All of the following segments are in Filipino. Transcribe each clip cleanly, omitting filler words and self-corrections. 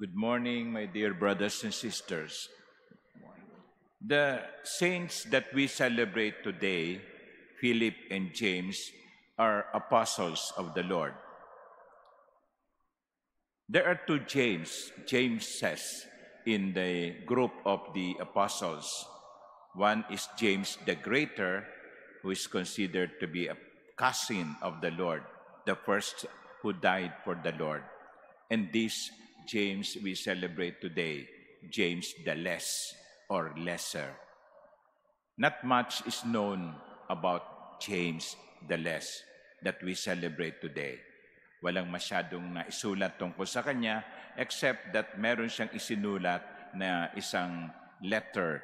Good morning, my dear brothers and sisters. The saints that we celebrate today, Philip and James, are apostles of the Lord. There are two James. James says in the group of the apostles. One is James the Greater, who is considered to be a cousin of the Lord, the first who died for the Lord. And this James we celebrate today, James the Less or Lesser. Not much is known about James the Less that we celebrate today. Walang masyadong naisulat tungkol sa kanya except that meron siyang isinulat na isang letter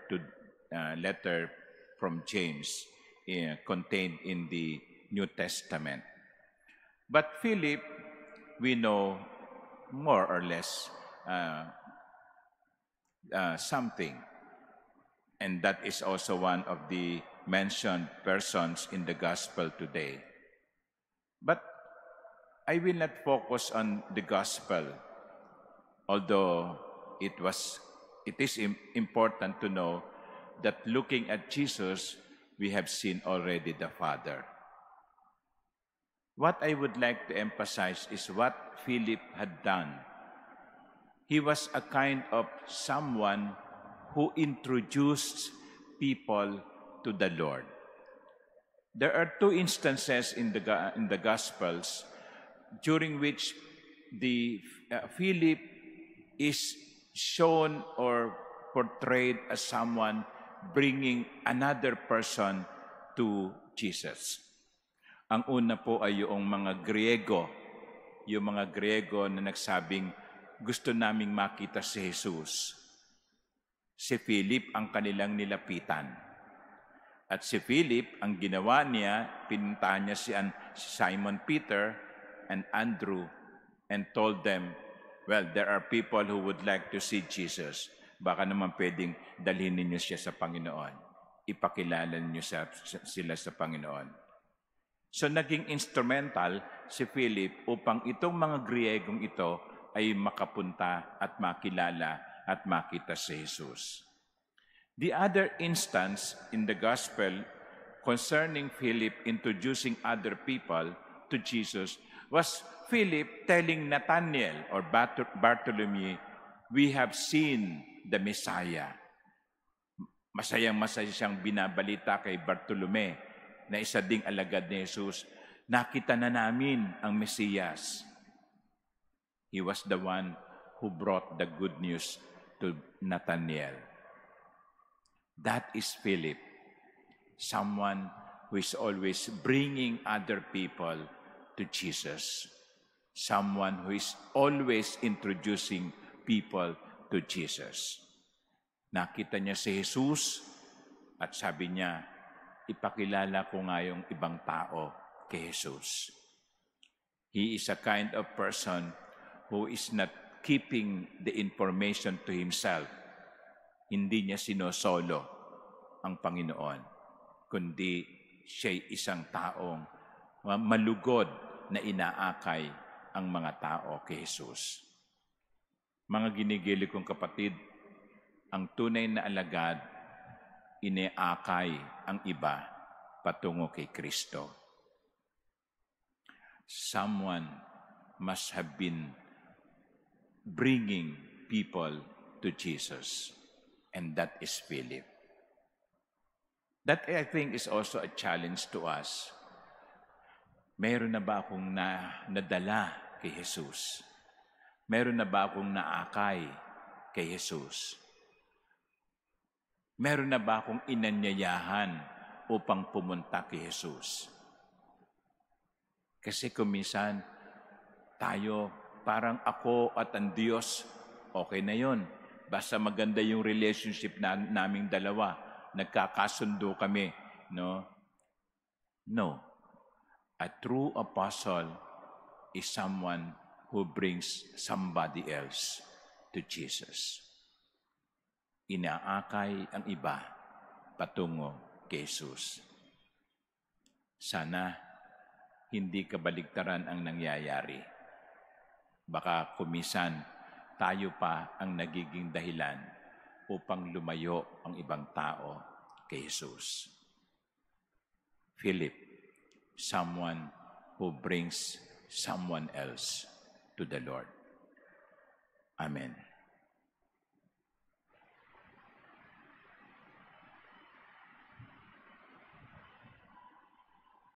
from James contained in the New Testament. But Philip, we know more or less something. And that is also one of the mentioned persons in the gospel today. But I will not focus on the gospel, although it is important to know that looking at Jesus, we have seen already the Father. What I would like to emphasize is what Philip had done. He was a kind of someone who introduced people to the Lord. There are two instances in the Gospels during which Philip is shown or portrayed as someone bringing another person to Jesus. Ang una po ay yung mga Griego na nagsabing gusto naming makita si Jesus. Si Philip ang kanilang nilapitan. At si Philip, ang ginawa niya, pinuntahan niya si Simon Peter and Andrew and told them, well, there are people who would like to see Jesus. Baka naman pwedeng dalhin ninyo siya sa Panginoon. Ipakilala ninyo sila sa Panginoon. So naging instrumental si Philip upang itong mga Griegong ito ay makapunta at makilala at makita si Jesus. The other instance in the gospel concerning Philip introducing other people to Jesus was Philip telling Nathanael or Bartholomew, we have seen the Messiah. Masayang-masaya siyang binabalita kay Bartolome na isa ding alagad ni Jesus. Nakita na namin ang Mesiyas. He was the one who brought the good news to Nathanael. That is Philip, someone who is always bringing other people to Jesus, someone who is always introducing people to Jesus. Nakita niya si Jesus at sabi niya, ipakilala ko nga yung ibang tao kay Jesus. He is a kind of person who is not keeping the information to himself. Hindi niya sinosolo ang Panginoon, kundi siya'y isang taong malugod na inaakay ang mga tao kay Jesus. Mga ginigili kong kapatid, ang tunay na alagad, iniakay ang iba patungo kay Kristo. Someone must have been bringing people to Jesus. And that is Philip. That, I think, is also a challenge to us. Meron na ba akong nadala kay Jesus? Meron na ba akong naakay kay Jesus? Meron na ba akong inanyayahan upang pumunta kay Jesus? Kasi kuminsan, tayo, parang ako at ang Diyos, okay na yon. Basta maganda yung relationship naming dalawa. Nagkakasundo kami. No? A true apostle is someone who brings somebody else to Jesus. Inaakay ang iba patungo kay Jesus. Sana hindi kabaligtaran ang nangyayari. Baka kumisan tayo pa ang nagiging dahilan upang lumayo ang ibang tao kay Jesus. Philip, someone who brings someone else to the Lord. Amen.